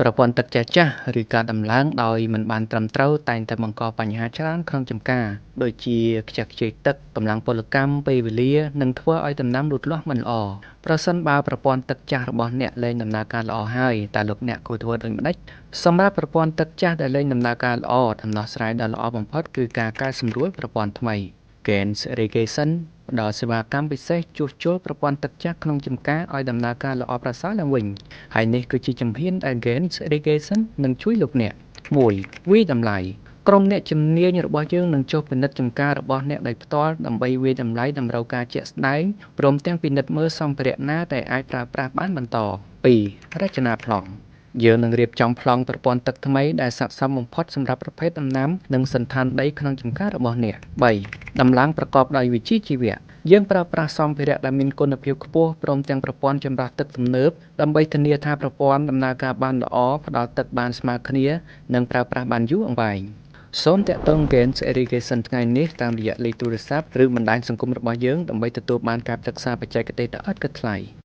ប្រព័ន្ធទឹកចាស់ៗឬការដំឡើងដោយមិនបានត្រឹមត្រូវតែងតែបង្កបញ្ហាច្រើនក្នុងចម្ការដូចជាខ្ជះខ្ជាយទឹកកម្លាំងពលកម្មពេលវេលានិងធ្វើឲ្យដំណាំលូតលាស់មិនល្អប្រសិនបើប្រព័ន្ធទឹកចាស់របស់អ្នកលែងដំណើរការល្អហើយតើលោកអ្នកគួរធ្វើដូចម្តេចសម្រាប់ប្រព័ន្ធទឹកចាស់ដែលលែងដំណើរការល្អដំណោះស្រាយដ៏ល្អបំផុតគឺការកែសម្រួលប្រព័ន្ធថ្មី Gaines Irrigation ផ្ដល់សេវាកម្មពិសេសជួសជុលប្រព័ន្ធទឹកចាស់ក្នុងចម្ការឲ្យដំណើរការល្អប្រសើរឡើងវិញហើយនេះគឺជាជំហានដែល Gaines Irrigation នឹងជួយលោកអ្នក 1. វាយតម្លៃក្រុមអ្នកជំនាញរបស់យើងនឹងចុះពិនិត្យចម្ការរបស់អ្នកដោយផ្ទាល់ដើម្បីវាយតម្លៃតម្រូវការជាក់ស្ដែងព្រមទាំងពិនិត្យមើលសម្ភារៈណាដែលអាចប្រើប្រាស់បានបន្ត 2. រចនាប្លង់យើងនឹងរៀបចំប្លង់ប្រព័ន្ធទឹកថ្មីដែលស័ក្តិសមបំផុតសម្រាប់ប្រភេទដំណាំនិងសណ្ឋានដីក្នុងចម្ការរបស់អ្នក 3. ដំឡើងប្រកបដោយវិជ្ជាជីវៈយើងប្រើប្រាស់សម្ភារៈដែលមានគុណភាពខ្ពស់ព្រមទាំងប្រព័ន្ធចម្រោះទឹកទំនើបដើម្បីធានាថាប្រព័ន្ធដំណើរការបានល្អផ្ដល់ទឹកបានស្មើគ្នានិងប្រើប្រាស់បានយូរអង្វែងសូមទាក់ទង Gaines Irrigation ថ្ងៃនេះតាមរយៈលេខទូរស័ព្ទឬបណ្ដាញសង្គមរបស់យើងដើម្បីទទួលបានការប្រឹក្សាបច្ចេកទេសដ៏ឥតគិតថ្លៃ